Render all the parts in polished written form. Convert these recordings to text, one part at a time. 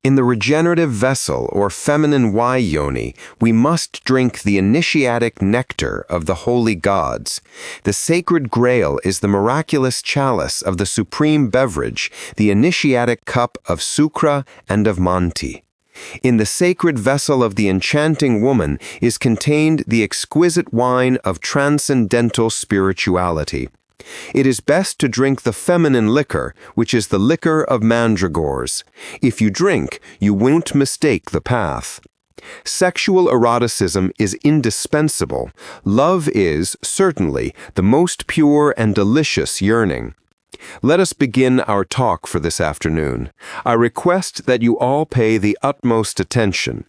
In the regenerative vessel or feminine Y-yoni, we must drink the initiatic nectar of the holy gods. The sacred grail is the miraculous chalice of the supreme beverage, the initiatic cup of Sukra and of Manti. In the sacred vessel of the enchanting woman is contained the exquisite wine of transcendental spirituality. It is best to drink the feminine liquor, which is the liquor of mandragores. If you drink, you won't mistake the path. Sexual eroticism is indispensable. Love is, certainly, the most pure and delicious yearning. Let us begin our talk for this afternoon. I request that you all pay the utmost attention.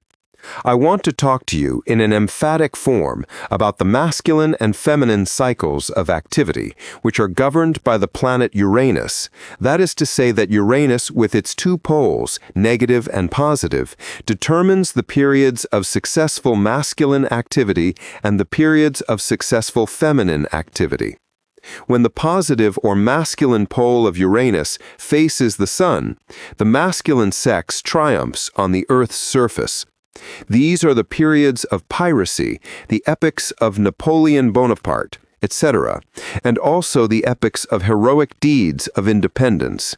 I want to talk to you in an emphatic form about the masculine and feminine cycles of activity, which are governed by the planet Uranus. That is to say that Uranus, with its two poles, negative and positive, determines the periods of successful masculine activity and the periods of successful feminine activity. When the positive or masculine pole of Uranus faces the Sun, the masculine sex triumphs on the Earth's surface. These are the periods of piracy, the epics of Napoleon Bonaparte, etc., and also the epics of heroic deeds of independence.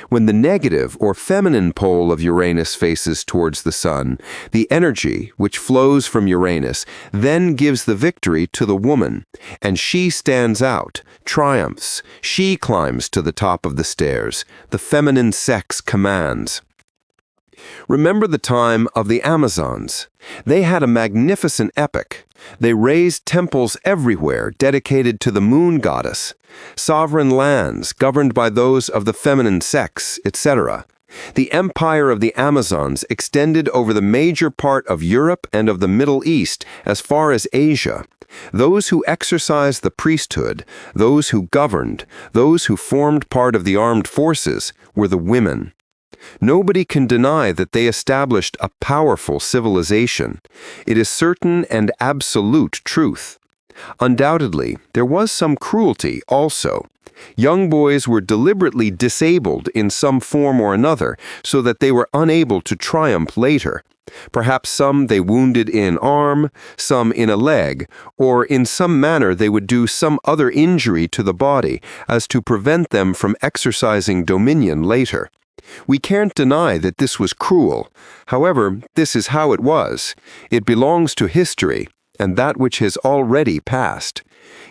When the negative or feminine pole of Uranus faces towards the Sun, the energy, which flows from Uranus, then gives the victory to the woman, and she stands out, triumphs, she climbs to the top of the stairs, the feminine sex commands. Remember the time of the Amazons. They had a magnificent epic. They raised temples everywhere dedicated to the moon goddess, sovereign lands governed by those of the feminine sex, etc. The empire of the Amazons extended over the major part of Europe and of the Middle East as far as Asia. Those who exercised the priesthood, those who governed, those who formed part of the armed forces were the women. Nobody can deny that they established a powerful civilization. It is certain and absolute truth. Undoubtedly, there was some cruelty also. Young boys were deliberately disabled in some form or another so that they were unable to triumph later. Perhaps some they wounded in arm, some in a leg, or in some manner they would do some other injury to the body as to prevent them from exercising dominion later. We can't deny that this was cruel. However, this is how it was. It belongs to history, and that which has already passed.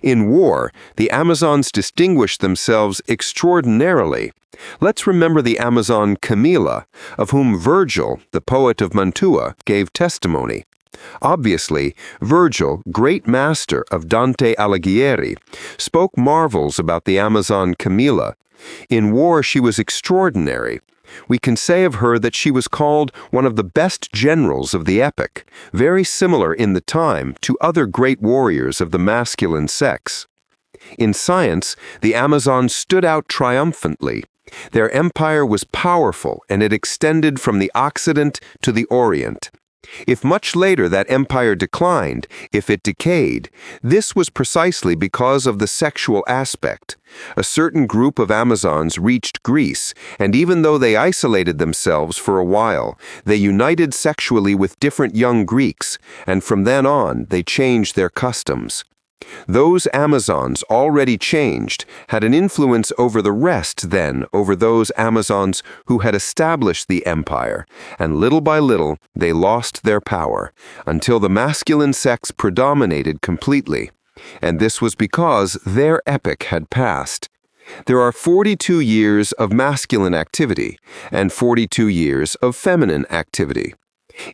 In war, the Amazons distinguished themselves extraordinarily. Let's remember the Amazon Camilla, of whom Virgil, the poet of Mantua, gave testimony. Obviously, Virgil, great master of Dante Alighieri, spoke marvels about the Amazon Camilla. In war she was extraordinary. We can say of her that she was called one of the best generals of the epic, very similar in the time to other great warriors of the masculine sex. In science, the Amazons stood out triumphantly. Their empire was powerful and it extended from the Occident to the Orient. If much later that empire declined, if it decayed, this was precisely because of the sexual aspect. A certain group of Amazons reached Greece, and even though they isolated themselves for a while, they united sexually with different young Greeks, and from then on they changed their customs. Those Amazons, already changed, had an influence over the rest then over those Amazons who had established the empire, and little by little they lost their power, until the masculine sex predominated completely. And this was because their epoch had passed. There are 42 years of masculine activity, and 42 years of feminine activity.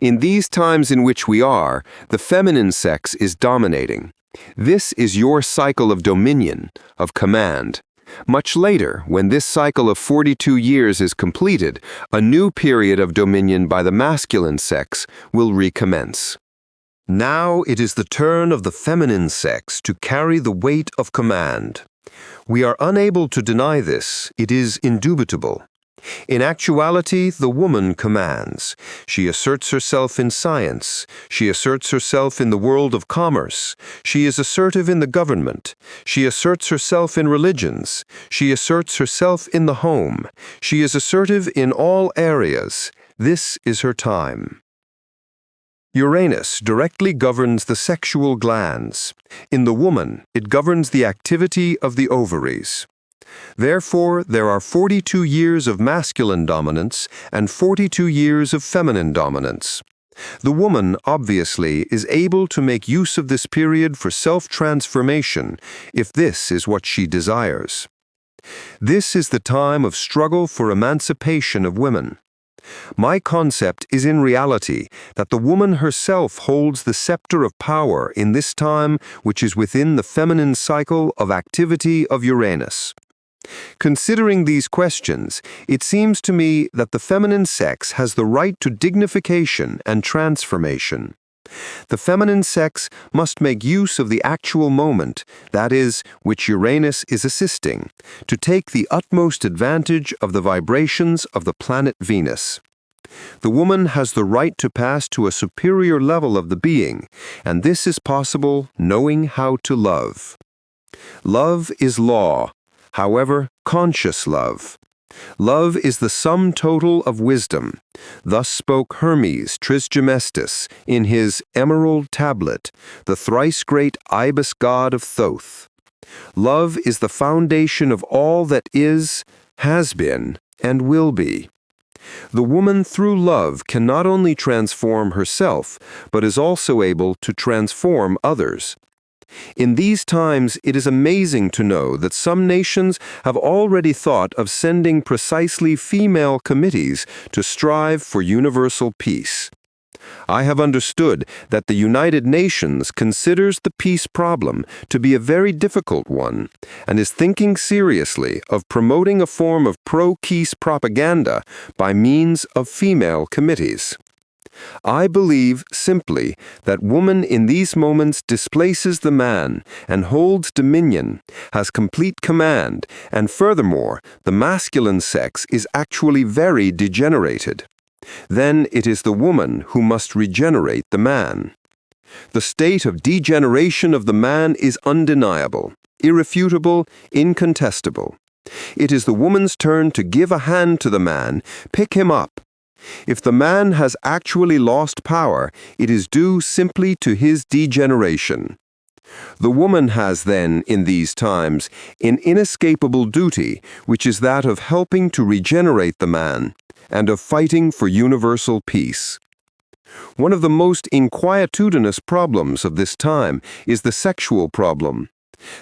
In these times in which we are, the feminine sex is dominating. This is your cycle of dominion, of command. Much later, when this cycle of 42 years is completed, a new period of dominion by the masculine sex will recommence. Now it is the turn of the feminine sex to carry the weight of command. We are unable to deny this, it is indubitable. In actuality, the woman commands. She asserts herself in science. She asserts herself in the world of commerce. She is assertive in the government. She asserts herself in religions. She asserts herself in the home. She is assertive in all areas. This is her time. Uranus directly governs the sexual glands. In the woman, it governs the activity of the ovaries. Therefore, there are 42 years of masculine dominance and 42 years of feminine dominance. The woman, obviously, is able to make use of this period for self-transformation if this is what she desires. This is the time of struggle for emancipation of women. My concept is in reality that the woman herself holds the scepter of power in this time which is within the feminine cycle of activity of Uranus. Considering these questions, it seems to me that the feminine sex has the right to dignification and transformation. The feminine sex must make use of the actual moment, that is, which Uranus is assisting, to take the utmost advantage of the vibrations of the planet Venus. The woman has the right to pass to a superior level of the being, and this is possible knowing how to love. Love is law, however, conscious love. Love is the sum total of wisdom. Thus spoke Hermes Trismegistus in his Emerald Tablet, the thrice great ibis god of Thoth. Love is the foundation of all that is, has been, and will be. The woman through love can not only transform herself, but is also able to transform others. In these times, it is amazing to know that some nations have already thought of sending precisely female committees to strive for universal peace. I have understood that the United Nations considers the peace problem to be a very difficult one and is thinking seriously of promoting a form of pro-peace propaganda by means of female committees. I believe simply that woman in these moments displaces the man and holds dominion, has complete command, and furthermore, the masculine sex is actually very degenerated. Then it is the woman who must regenerate the man. The state of degeneration of the man is undeniable, irrefutable, incontestable. It is the woman's turn to give a hand to the man, pick him up. If the man has actually lost power, it is due simply to his degeneration. The woman has then, in these times, an inescapable duty, which is that of helping to regenerate the man, and of fighting for universal peace. One of the most inquietudious problems of this time is the sexual problem.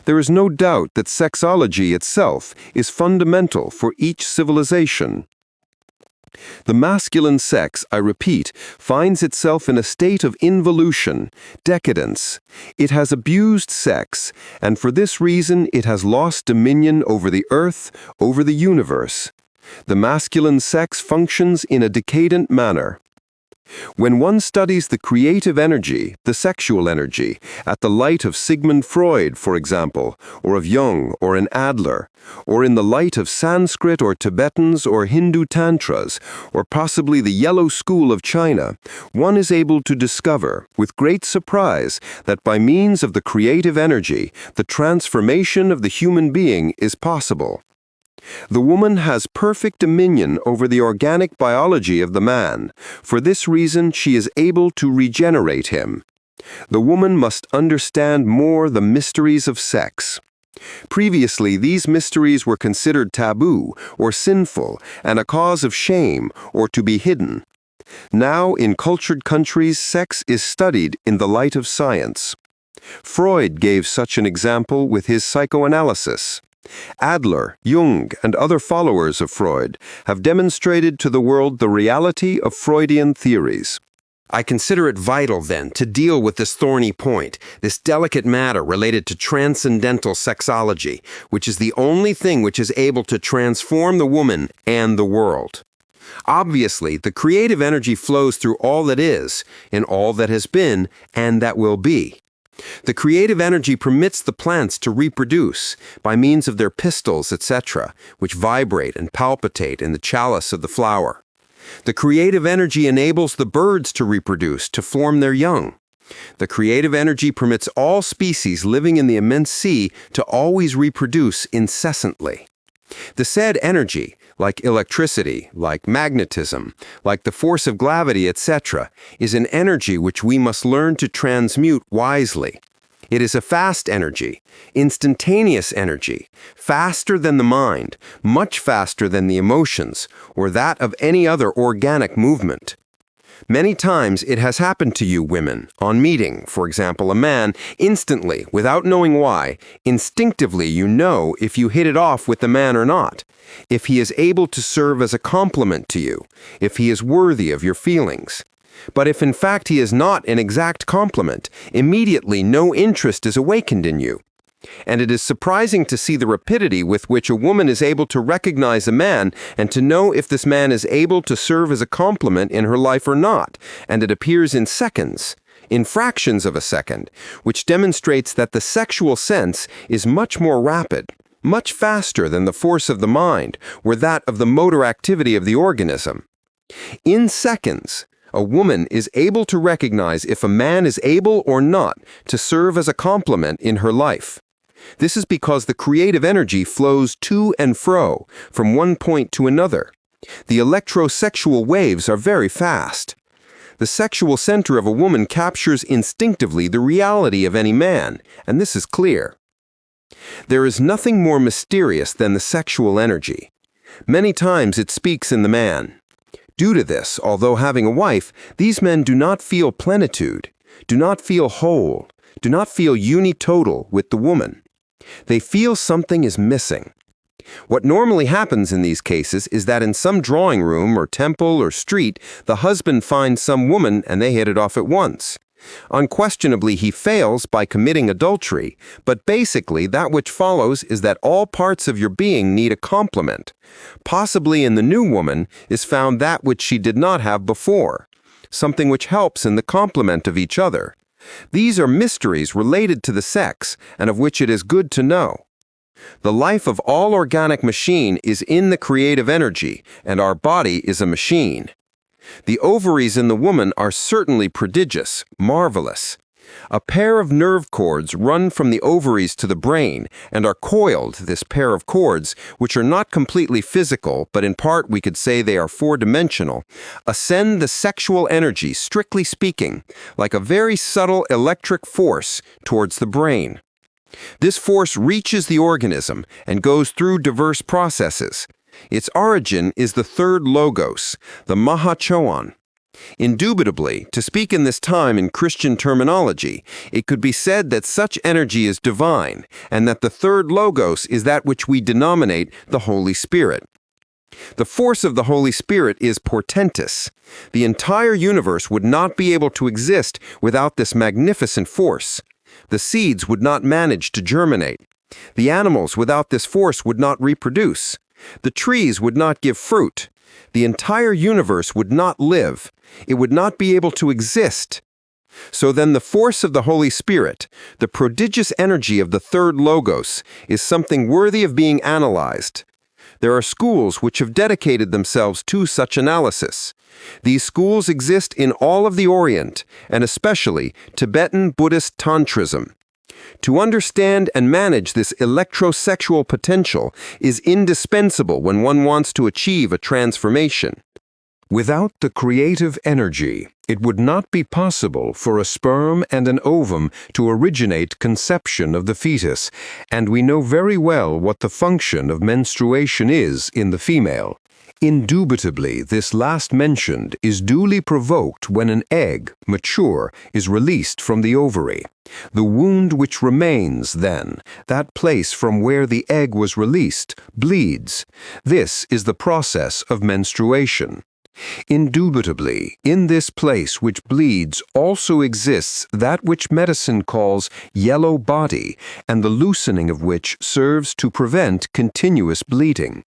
There is no doubt that sexology itself is fundamental for each civilization. The masculine sex, I repeat, finds itself in a state of involution, decadence. It has abused sex, and for this reason it has lost dominion over the earth, over the universe. The masculine sex functions in a decadent manner. When one studies the creative energy, the sexual energy, at the light of Sigmund Freud, for example, or of Jung or an Adler, or in the light of Sanskrit or Tibetans or Hindu tantras, or possibly the Yellow School of China, one is able to discover, with great surprise, that by means of the creative energy, the transformation of the human being is possible. The woman has perfect dominion over the organic biology of the man. For this reason, she is able to regenerate him. The woman must understand more the mysteries of sex. Previously, these mysteries were considered taboo or sinful and a cause of shame or to be hidden. Now, in cultured countries, sex is studied in the light of science. Freud gave such an example with his psychoanalysis. Adler, Jung, and other followers of Freud have demonstrated to the world the reality of Freudian theories. I consider it vital, then, to deal with this thorny point, this delicate matter related to transcendental sexology, which is the only thing which is able to transform the woman and the world. Obviously, the creative energy flows through all that is, in all that has been, and that will be. The creative energy permits the plants to reproduce by means of their pistils, etc., which vibrate and palpitate in the chalice of the flower. The creative energy enables the birds to reproduce, to form their young. The creative energy permits all species living in the immense sea to always reproduce incessantly. The said energy, like electricity, like magnetism, like the force of gravity, etc., is an energy which we must learn to transmute wisely. It is a fast energy, instantaneous energy, faster than the mind, much faster than the emotions, or that of any other organic movement. Many times it has happened to you women, on meeting, for example, a man, instantly, without knowing why, instinctively you know if you hit it off with the man or not, if he is able to serve as a compliment to you, if he is worthy of your feelings. But if in fact he is not an exact compliment, immediately no interest is awakened in you. And it is surprising to see the rapidity with which a woman is able to recognize a man and to know if this man is able to serve as a compliment in her life or not, and it appears in seconds, in fractions of a second, which demonstrates that the sexual sense is much more rapid, much faster than the force of the mind or that of the motor activity of the organism. In seconds, a woman is able to recognize if a man is able or not to serve as a complement in her life. This is because the creative energy flows to and fro, from one point to another. The electrosexual waves are very fast. The sexual center of a woman captures instinctively the reality of any man, and this is clear. There is nothing more mysterious than the sexual energy. Many times it speaks in the man. Due to this, although having a wife, these men do not feel plenitude, do not feel whole, do not feel unitotal with the woman. They feel something is missing. What normally happens in these cases is that in some drawing room or temple or street, the husband finds some woman and they hit it off at once. Unquestionably, he fails by committing adultery, but basically that which follows is that all parts of your being need a complement. Possibly in the new woman is found that which she did not have before, something which helps in the complement of each other. These are mysteries related to the sex and of which it is good to know. The life of all organic machine is in the creative energy, and our body is a machine. The ovaries in the woman are certainly prodigious, marvelous. A pair of nerve cords run from the ovaries to the brain and are coiled, this pair of cords, which are not completely physical, but in part we could say they are four-dimensional, ascend the sexual energy, strictly speaking, like a very subtle electric force towards the brain. This force reaches the organism and goes through diverse processes. Its origin is the third logos, the Mahachoan. Indubitably, to speak in this time in Christian terminology, it could be said that such energy is divine, and that the third logos is that which we denominate the Holy Spirit. The force of the Holy Spirit is portentous. The entire universe would not be able to exist without this magnificent force. The seeds would not manage to germinate. The animals without this force would not reproduce. The trees would not give fruit. The entire universe would not live. It would not be able to exist. So then the force of the Holy Spirit, the prodigious energy of the third logos, is something worthy of being analyzed. There are schools which have dedicated themselves to such analysis. These schools exist in all of the Orient, and especially Tibetan Buddhist Tantrism. To understand and manage this electrosexual potential is indispensable when one wants to achieve a transformation. Without the creative energy, it would not be possible for a sperm and an ovum to originate conception of the fetus, and we know very well what the function of menstruation is in the female. Indubitably, this last mentioned is duly provoked when an egg, mature, is released from the ovary. The wound which remains, then, that place from where the egg was released, bleeds. This is the process of menstruation. Indubitably, in this place which bleeds also exists that which medicine calls yellow body, and the loosening of which serves to prevent continuous bleeding.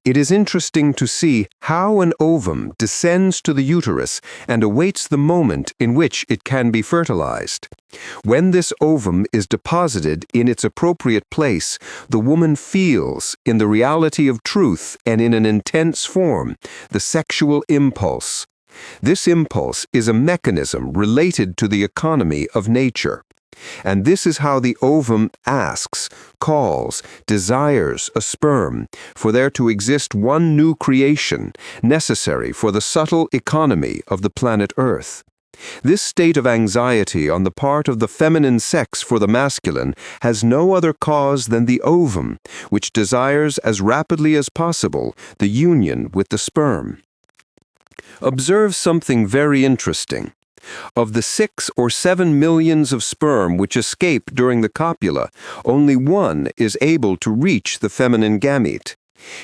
It is interesting to see how an ovum descends to the uterus and awaits the moment in which it can be fertilized. When this ovum is deposited in its appropriate place, the woman feels, in the reality of truth and in an intense form, the sexual impulse. This impulse is a mechanism related to the economy of nature. And this is how the ovum asks, calls, desires a sperm, for there to exist one new creation, necessary for the subtle economy of the planet Earth. This state of anxiety on the part of the feminine sex for the masculine has no other cause than the ovum, which desires as rapidly as possible the union with the sperm. Observe something very interesting. Of the 6 or 7 millions of sperm which escape during the copula, only one is able to reach the feminine gamete.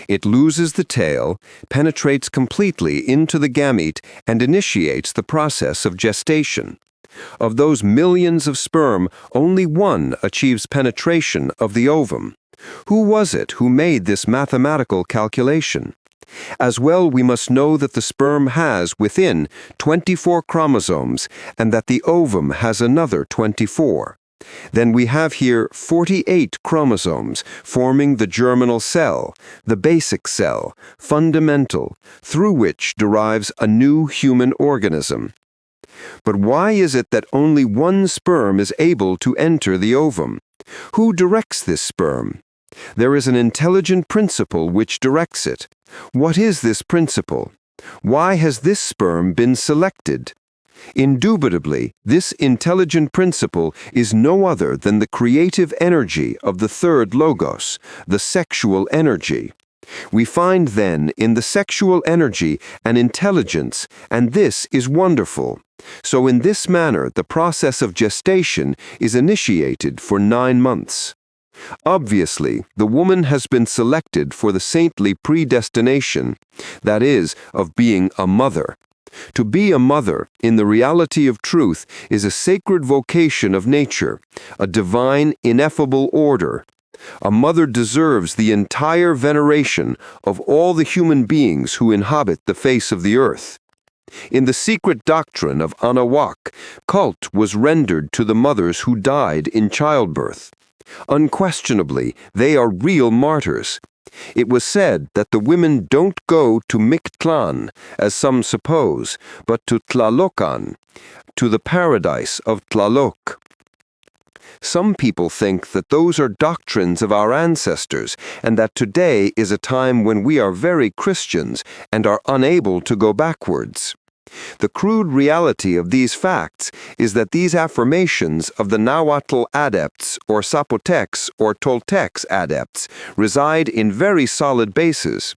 It loses the tail, penetrates completely into the gamete, and initiates the process of gestation. Of those millions of sperm, only one achieves penetration of the ovum. Who was it who made this mathematical calculation? As well, we must know that the sperm has within 24 chromosomes and that the ovum has another 24. Then we have here 48 chromosomes forming the germinal cell, the basic cell, fundamental, through which derives a new human organism. But why is it that only one sperm is able to enter the ovum? Who directs this sperm? There is an intelligent principle which directs it. What is this principle? Why has this sperm been selected? Indubitably, this intelligent principle is no other than the creative energy of the third logos, the sexual energy. We find then in the sexual energy an intelligence, and this is wonderful. So in this manner, the process of gestation is initiated for 9 months. Obviously, the woman has been selected for the saintly predestination, that is, of being a mother. To be a mother, in the reality of truth, is a sacred vocation of nature, a divine, ineffable order. A mother deserves the entire veneration of all the human beings who inhabit the face of the earth. In the secret doctrine of Anahuac, cult was rendered to the mothers who died in childbirth. Unquestionably, they are real martyrs. It was said that the women don't go to Mictlan, as some suppose, but to Tlalocan, to the paradise of Tlaloc. Some people think that those are doctrines of our ancestors, and that today is a time when we are very Christians and are unable to go backwards. The crude reality of these facts is that these affirmations of the Nahuatl adepts or Zapotecs or Toltecs adepts reside in very solid bases.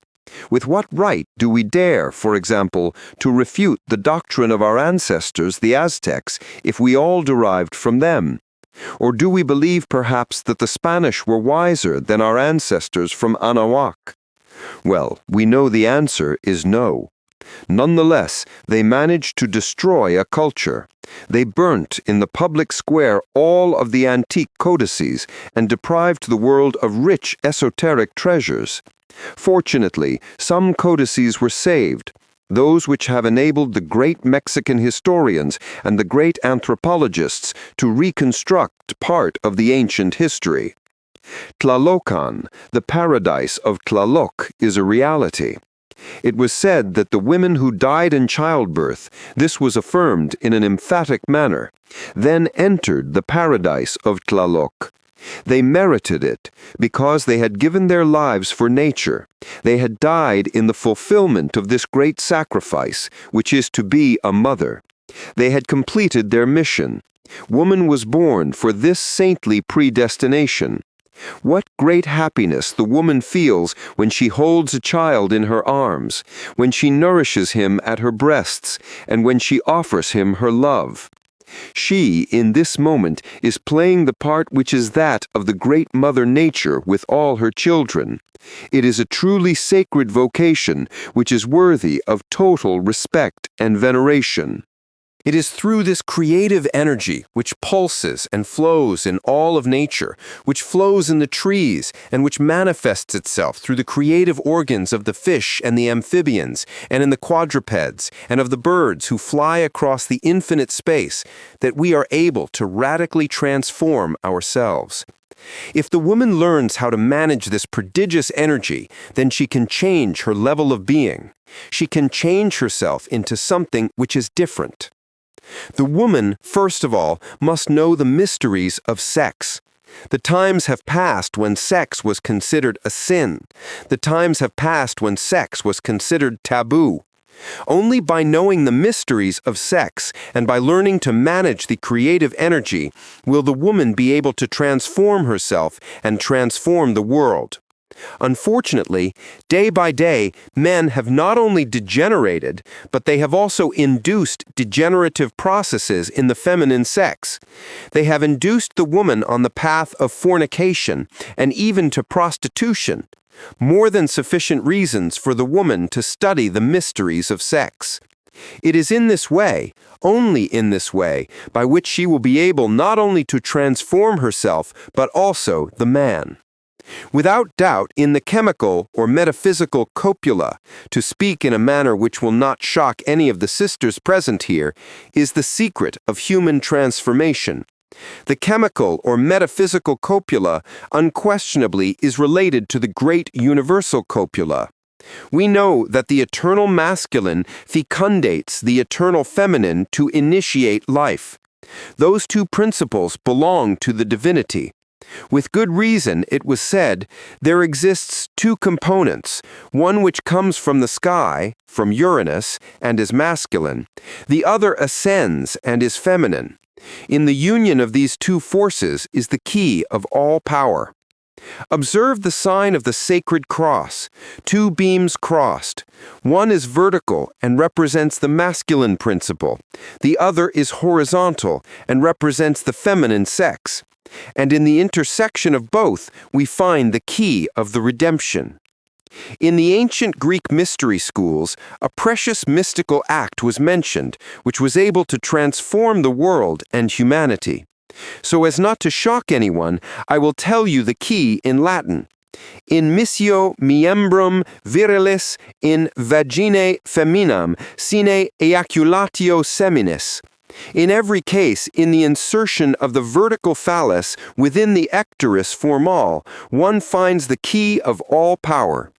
With what right do we dare, for example, to refute the doctrine of our ancestors, the Aztecs, if we all derived from them? Or do we believe perhaps that the Spanish were wiser than our ancestors from Anahuac? Well, we know the answer is no. Nonetheless, they managed to destroy a culture. They burnt in the public square all of the antique codices and deprived the world of rich esoteric treasures. Fortunately, some codices were saved, those which have enabled the great Mexican historians and the great anthropologists to reconstruct part of the ancient history. Tlalocan, the paradise of Tlaloc, is a reality. It was said that the women who died in childbirth, this was affirmed in an emphatic manner, then entered the paradise of Tlaloc. They merited it because they had given their lives for nature. They had died in the fulfillment of this great sacrifice, which is to be a mother. They had completed their mission. Woman was born for this saintly predestination. What great happiness the woman feels when she holds a child in her arms, when she nourishes him at her breasts, and when she offers him her love. She, in this moment, is playing the part which is that of the great Mother Nature with all her children. It is a truly sacred vocation which is worthy of total respect and veneration. It is through this creative energy which pulses and flows in all of nature, which flows in the trees, and which manifests itself through the creative organs of the fish and the amphibians, and in the quadrupeds, and of the birds who fly across the infinite space, that we are able to radically transform ourselves. If the woman learns how to manage this prodigious energy, then she can change her level of being. She can change herself into something which is different. The woman, first of all, must know the mysteries of sex. The times have passed when sex was considered a sin. The times have passed when sex was considered taboo. Only by knowing the mysteries of sex and by learning to manage the creative energy will the woman be able to transform herself and transform the world. Unfortunately, day by day, men have not only degenerated, but they have also induced degenerative processes in the feminine sex. They have induced the woman on the path of fornication and even to prostitution. More than sufficient reasons for the woman to study the mysteries of sex. It is in this way, only in this way, by which she will be able not only to transform herself, but also the man. Without doubt, in the chemical or metaphysical copula, to speak in a manner which will not shock any of the sisters present here, is the secret of human transformation. The chemical or metaphysical copula unquestionably is related to the great universal copula. We know that the eternal masculine fecundates the eternal feminine to initiate life. Those two principles belong to the divinity. With good reason, it was said, there exists two components, one which comes from the sky, from Uranus, and is masculine, the other ascends and is feminine. In the union of these two forces is the key of all power. Observe the sign of the sacred cross, two beams crossed. One is vertical and represents the masculine principle. The other is horizontal and represents the feminine sex. And in the intersection of both, we find the key of the redemption. In the ancient Greek mystery schools, a precious mystical act was mentioned, which was able to transform the world and humanity. So as not to shock anyone, I will tell you the key in Latin. In missio miembrum virilis in vaginae feminam sine ejaculatio seminis. In every case, in the insertion of the vertical phallus within the ectorus formal, one finds the key of all power.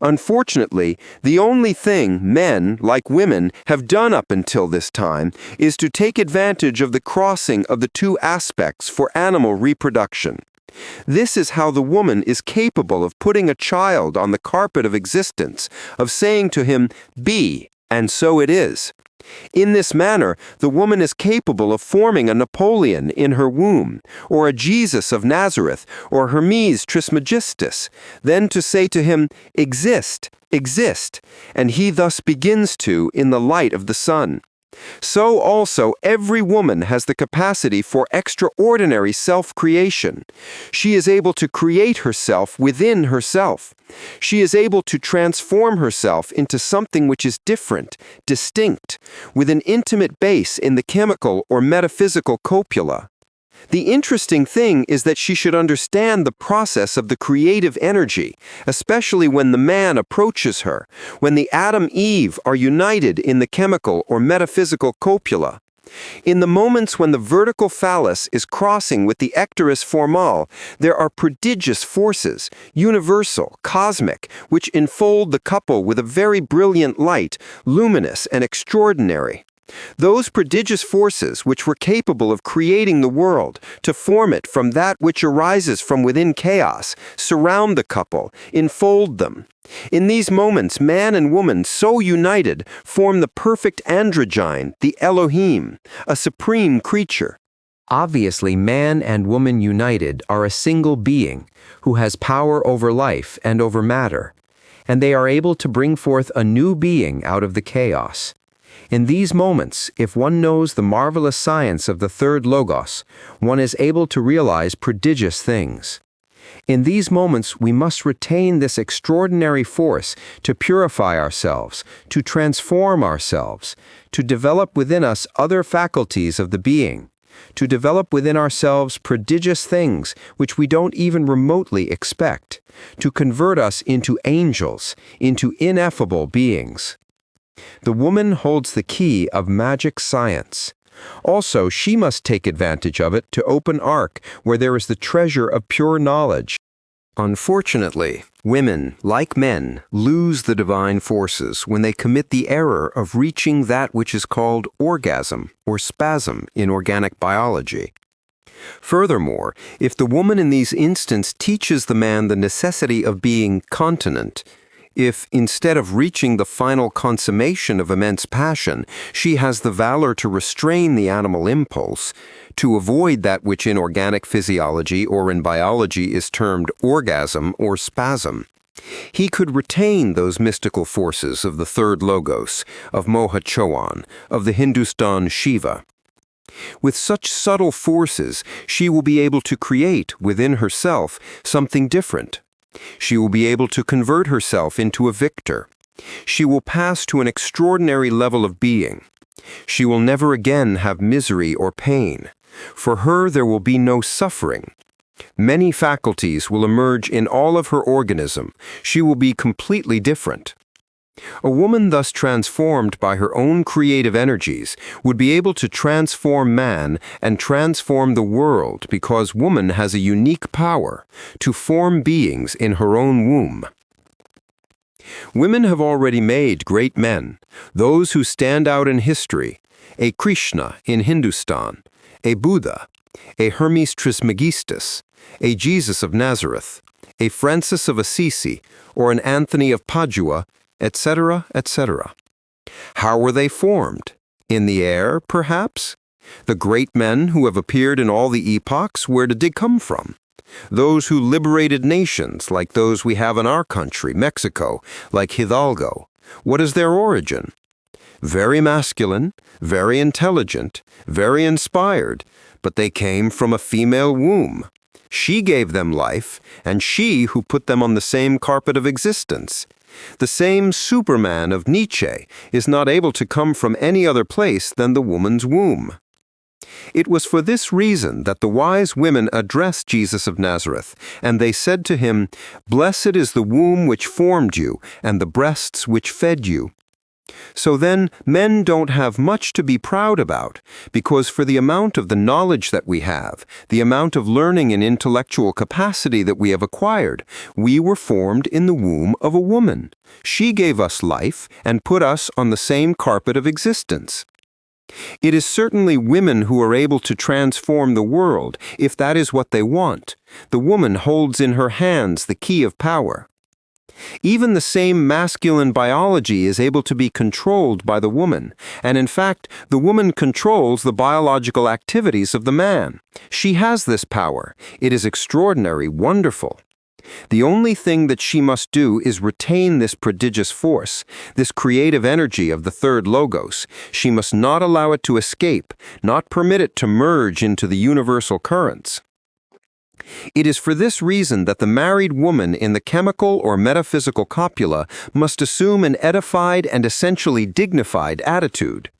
Unfortunately, the only thing men, like women, have done up until this time is to take advantage of the crossing of the two aspects for animal reproduction. This is how the woman is capable of putting a child on the carpet of existence, of saying to him, "Be," and so it is. In this manner, the woman is capable of forming a Napoleon in her womb, or a Jesus of Nazareth, or Hermes Trismegistus, then to say to him, "Exist, exist," and he thus begins to in the light of the sun. So also every woman has the capacity for extraordinary self-creation. She is able to create herself within herself. She is able to transform herself into something which is different, distinct, with an intimate base in the chemical or metaphysical copula. The interesting thing is that she should understand the process of the creative energy, especially when the man approaches her, when the Adam-Eve are united in the chemical or metaphysical copula. In the moments when the vertical phallus is crossing with the ectorus formal, there are prodigious forces, universal, cosmic, which enfold the couple with a very brilliant light, luminous and extraordinary. Those prodigious forces which were capable of creating the world, to form it from that which arises from within chaos, surround the couple, enfold them. In these moments, man and woman, so united, form the perfect androgyne, the Elohim, a supreme creature. Obviously, man and woman united are a single being who has power over life and over matter, and they are able to bring forth a new being out of the chaos. In these moments, if one knows the marvelous science of the third Logos, one is able to realize prodigious things. In these moments, we must retain this extraordinary force to purify ourselves, to transform ourselves, to develop within us other faculties of the being, to develop within ourselves prodigious things which we don't even remotely expect, to convert us into angels, into ineffable beings. The woman holds the key of magic science. Also, she must take advantage of it to open ark where there is the treasure of pure knowledge. Unfortunately, women, like men, lose the divine forces when they commit the error of reaching that which is called orgasm or spasm in organic biology. Furthermore, if the woman in these instances teaches the man the necessity of being continent, if, instead of reaching the final consummation of immense passion, she has the valor to restrain the animal impulse, to avoid that which in organic physiology or in biology is termed orgasm or spasm, he could retain those mystical forces of the third logos, of Moha Chowan, of the Hindustan Shiva. With such subtle forces, she will be able to create within herself something different. She will be able to convert herself into a victor. She will pass to an extraordinary level of being. She will never again have misery or pain. For her there will be no suffering. Many faculties will emerge in all of her organism. She will be completely different. A woman thus transformed by her own creative energies would be able to transform man and transform the world because woman has a unique power to form beings in her own womb. Women have already made great men, those who stand out in history, a Krishna in Hindustan, a Buddha, a Hermes Trismegistus, a Jesus of Nazareth, a Francis of Assisi, or an Anthony of Padua, etc., etc. How were they formed? In the air, perhaps? The great men who have appeared in all the epochs, where did they come from? Those who liberated nations, like those we have in our country, Mexico, like Hidalgo. What is their origin? Very masculine, very intelligent, very inspired, but they came from a female womb. She gave them life, and she who put them on the same carpet of existence. The same Superman of Nietzsche is not able to come from any other place than the woman's womb. It was for this reason that the wise women addressed Jesus of Nazareth, and they said to him, "Blessed is the womb which formed you, and the breasts which fed you." So then, men don't have much to be proud about, because for the amount of the knowledge that we have, the amount of learning and intellectual capacity that we have acquired, we were formed in the womb of a woman. She gave us life and put us on the same carpet of existence. It is certainly women who are able to transform the world, if that is what they want. The woman holds in her hands the key of power. Even the same masculine biology is able to be controlled by the woman, and in fact, the woman controls the biological activities of the man. She has this power. It is extraordinary, wonderful. The only thing that she must do is retain this prodigious force, this creative energy of the third logos. She must not allow it to escape, not permit it to merge into the universal currents. It is for this reason that the married woman in the chemical or metaphysical copula must assume an edified and essentially dignified attitude.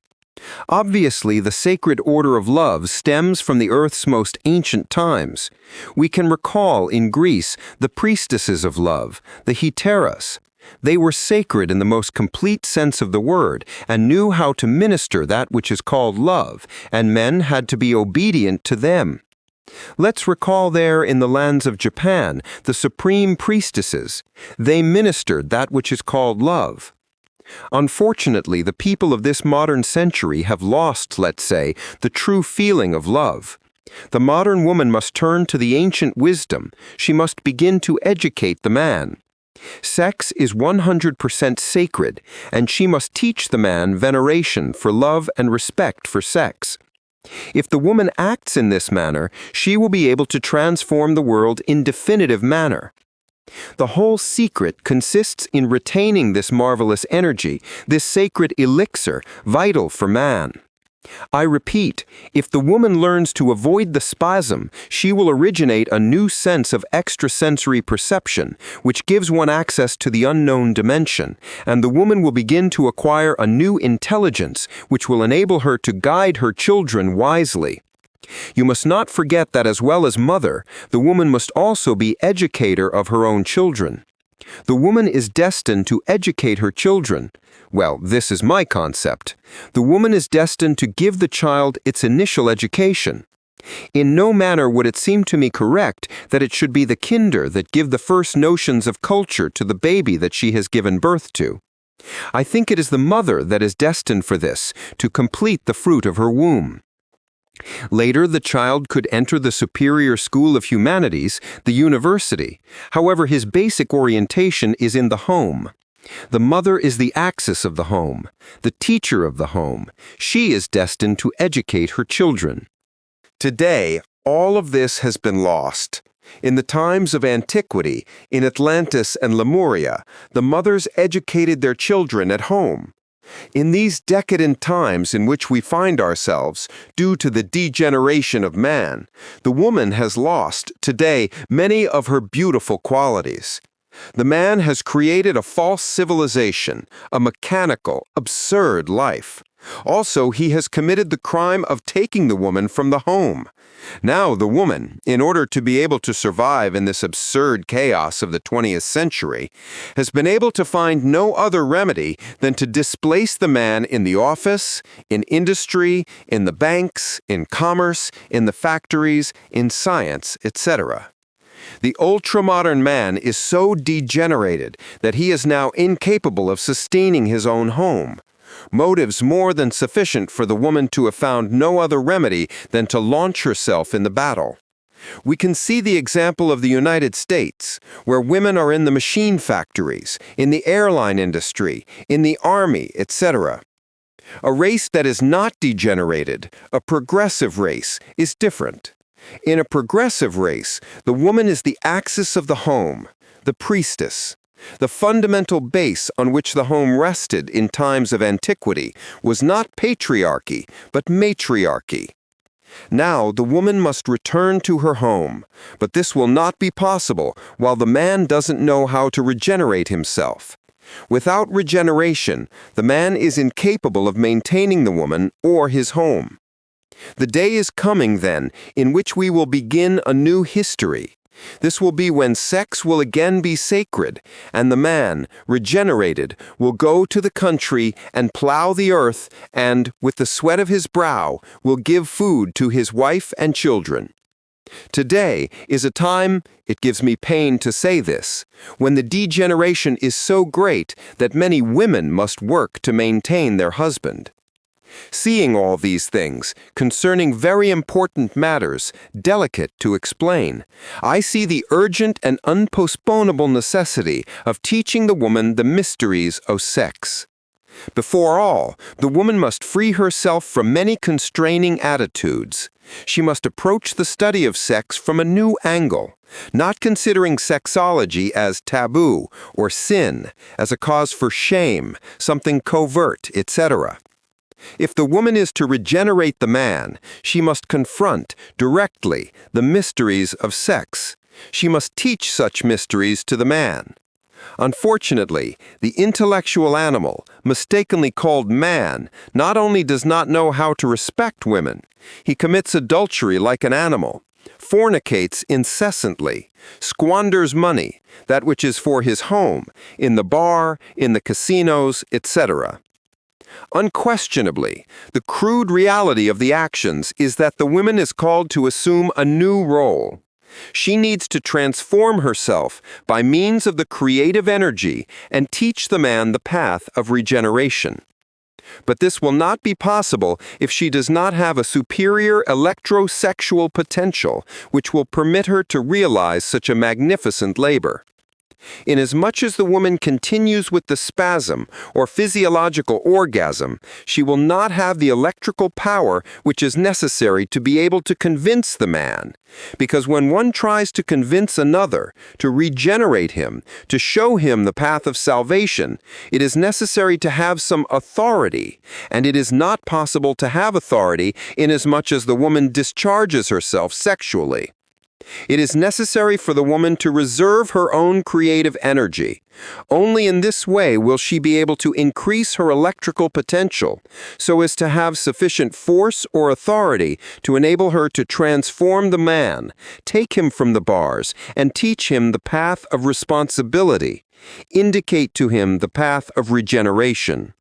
Obviously, the sacred order of love stems from the earth's most ancient times. We can recall in Greece the priestesses of love, the heteras. They were sacred in the most complete sense of the word and knew how to minister that which is called love, and men had to be obedient to them. Let's recall there in the lands of Japan, the supreme priestesses. They ministered that which is called love. Unfortunately, the people of this modern century have lost, let's say, the true feeling of love. The modern woman must turn to the ancient wisdom. She must begin to educate the man. Sex is 100% sacred, and she must teach the man veneration for love and respect for sex. If the woman acts in this manner, she will be able to transform the world in definitive manner. The whole secret consists in retaining this marvelous energy, this sacred elixir, vital for man. I repeat, if the woman learns to avoid the spasm, she will originate a new sense of extrasensory perception, which gives one access to the unknown dimension, and the woman will begin to acquire a new intelligence, which will enable her to guide her children wisely. You must not forget that as well as mother, the woman must also be educator of her own children. The woman is destined to educate her children. Well, this is my concept. The woman is destined to give the child its initial education. In no manner would it seem to me correct that it should be the kinder that give the first notions of culture to the baby that she has given birth to. I think it is the mother that is destined for this, to complete the fruit of her womb. Later, the child could enter the superior school of humanities, the university. However, his basic orientation is in the home. The mother is the axis of the home, the teacher of the home. She is destined to educate her children. Today, all of this has been lost. In the times of antiquity, in Atlantis and Lemuria, the mothers educated their children at home. In these decadent times in which we find ourselves, due to the degeneration of man, the woman has lost, today, many of her beautiful qualities. The man has created a false civilization, a mechanical, absurd life. Also, he has committed the crime of taking the woman from the home. Now the woman, in order to be able to survive in this absurd chaos of the 20th century, has been able to find no other remedy than to displace the man in the office, in industry, in the banks, in commerce, in the factories, in science, etc. The ultramodern man is so degenerated that he is now incapable of sustaining his own home. Motives more than sufficient for the woman to have found no other remedy than to launch herself in the battle. We can see the example of the United States, where women are in the machine factories, in the airline industry, in the army, etc. A race that is not degenerated, a progressive race, is different. In a progressive race, the woman is the axis of the home, the priestess. The fundamental base on which the home rested in times of antiquity was not patriarchy, but matriarchy. Now the woman must return to her home, but this will not be possible while the man doesn't know how to regenerate himself. Without regeneration, the man is incapable of maintaining the woman or his home. The day is coming, then, in which we will begin a new history. This will be when sex will again be sacred, and the man, regenerated, will go to the country and plow the earth and, with the sweat of his brow, will give food to his wife and children. Today is a time, it gives me pain to say this, when the degeneration is so great that many women must work to maintain their husband. Seeing all these things, concerning very important matters, delicate to explain, I see the urgent and unpostponable necessity of teaching the woman the mysteries of sex. Before all, the woman must free herself from many constraining attitudes. She must approach the study of sex from a new angle, not considering sexology as taboo or sin, as a cause for shame, something covert, etc. If the woman is to regenerate the man, she must confront, directly, the mysteries of sex. She must teach such mysteries to the man. Unfortunately, the intellectual animal, mistakenly called man, not only does not know how to respect women, he commits adultery like an animal, fornicates incessantly, squanders money, that which is for his home, in the bar, in the casinos, etc. Unquestionably, the crude reality of the actions is that the woman is called to assume a new role. She needs to transform herself by means of the creative energy and teach the man the path of regeneration. But this will not be possible if she does not have a superior electrosexual potential which will permit her to realize such a magnificent labor. Inasmuch as the woman continues with the spasm or physiological orgasm, she will not have the electrical power which is necessary to be able to convince the man. Because when one tries to convince another, to regenerate him, to show him the path of salvation, it is necessary to have some authority, and it is not possible to have authority inasmuch as the woman discharges herself sexually. It is necessary for the woman to reserve her own creative energy. Only in this way will she be able to increase her electrical potential, so as to have sufficient force or authority to enable her to transform the man, take him from the bars, and teach him the path of responsibility, indicate to him the path of regeneration.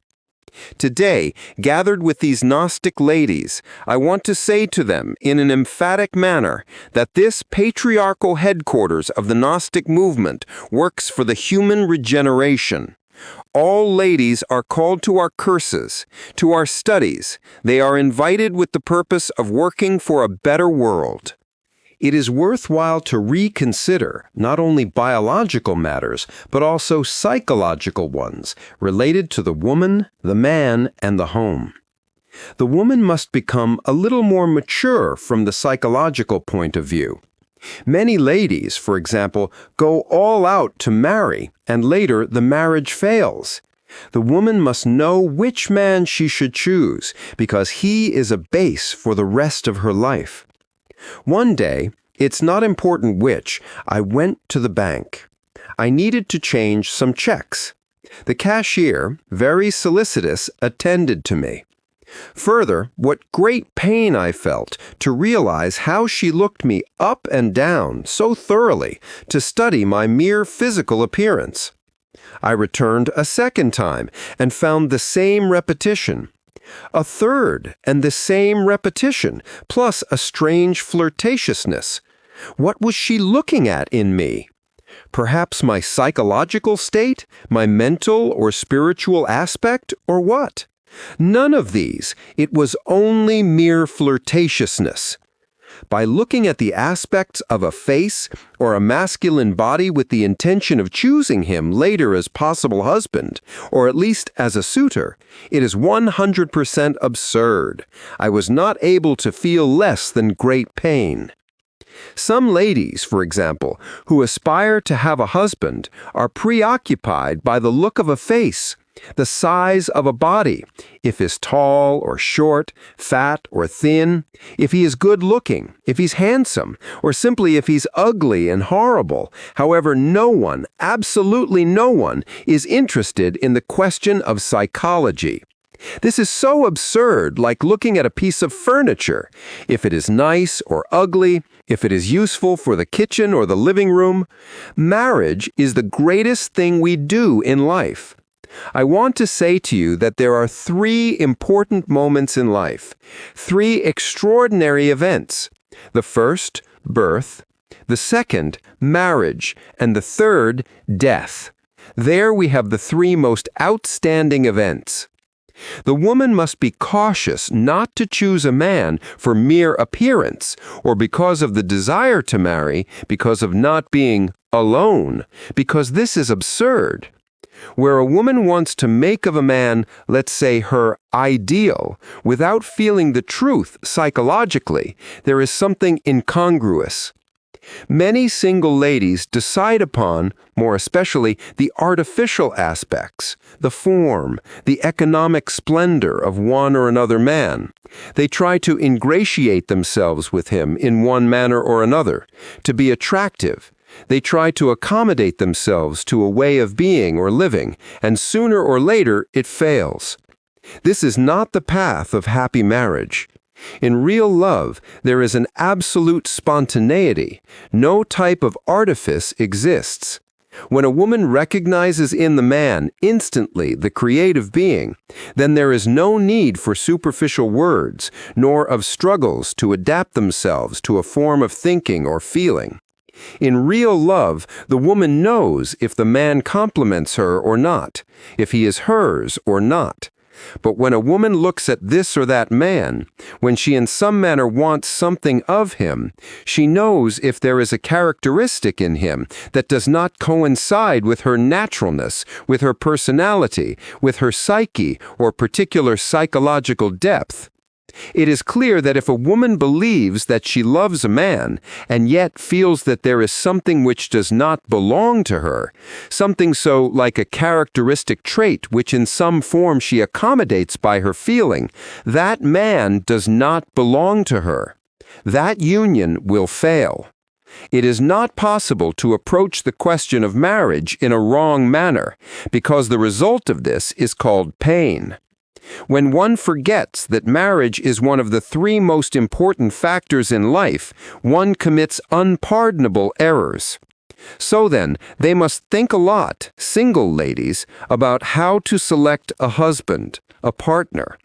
Today, gathered with these Gnostic ladies, I want to say to them in an emphatic manner that this patriarchal headquarters of the Gnostic movement works for the human regeneration. All ladies are called to our curses, to our studies. They are invited with the purpose of working for a better world. It is worthwhile to reconsider not only biological matters, but also psychological ones related to the woman, the man, and the home. The woman must become a little more mature from the psychological point of view. Many ladies, for example, go all out to marry, and later the marriage fails. The woman must know which man she should choose, because he is a base for the rest of her life. One day, it's not important which, I went to the bank. I needed to change some checks. The cashier, very solicitous, attended to me. Further, what great pain I felt to realize how she looked me up and down so thoroughly to study my mere physical appearance. I returned a second time and found the same repetition. A third, and the same repetition, plus a strange flirtatiousness. What was she looking at in me? Perhaps my psychological state, my mental or spiritual aspect, or what? None of these. It was only mere flirtatiousness. By looking at the aspects of a face or a masculine body with the intention of choosing him later as possible husband, or at least as a suitor, it is 100% absurd. I was not able to feel less than great pain. Some ladies, for example, who aspire to have a husband, are preoccupied by the look of a face, the size of a body, if he's tall or short, fat or thin, if he is good-looking, if he's handsome, or simply if he's ugly and horrible. However, no one, absolutely no one, is interested in the question of psychology. This is so absurd, like looking at a piece of furniture. If it is nice or ugly, if it is useful for the kitchen or the living room. Marriage is the greatest thing we do in life. I want to say to you that there are 3 important moments in life, 3 extraordinary events. The first, birth. The second, marriage. And the third, death. There we have the 3 most outstanding events. The woman must be cautious not to choose a man for mere appearance or because of the desire to marry, because of not being alone, because this is absurd. Where a woman wants to make of a man, let's say, her ideal, without feeling the truth psychologically, there is something incongruous. Many single ladies decide upon, more especially, the artificial aspects, the form, the economic splendor of one or another man. They try to ingratiate themselves with him in one manner or another, to be attractive. They try to accommodate themselves to a way of being or living, and sooner or later it fails. This is not the path of happy marriage. In real love, there is an absolute spontaneity. No type of artifice exists. When a woman recognizes in the man instantly the creative being, then there is no need for superficial words, nor of struggles to adapt themselves to a form of thinking or feeling. In real love, the woman knows if the man compliments her or not, if he is hers or not. But when a woman looks at this or that man, when she in some manner wants something of him, she knows if there is a characteristic in him that does not coincide with her naturalness, with her personality, with her psyche, or particular psychological depth. It is clear that if a woman believes that she loves a man and yet feels that there is something which does not belong to her, something so like a characteristic trait which in some form she accommodates by her feeling, that man does not belong to her. That union will fail. It is not possible to approach the question of marriage in a wrong manner, because the result of this is called pain. When one forgets that marriage is one of the 3 most important factors in life, one commits unpardonable errors. So then, they must think a lot, single ladies, about how to select a husband, a partner.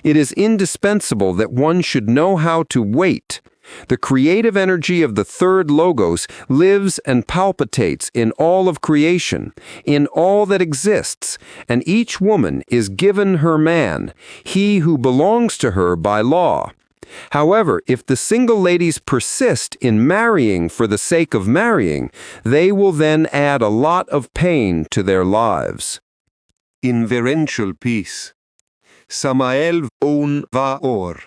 It is indispensable that one should know how to wait. The creative energy of the third logos lives and palpitates in all of creation, in all that exists, and each woman is given her man, he who belongs to her by law. However, if the single ladies persist in marrying for the sake of marrying, they will then add a lot of pain to their lives. Inverential peace. Samael Aun Weor.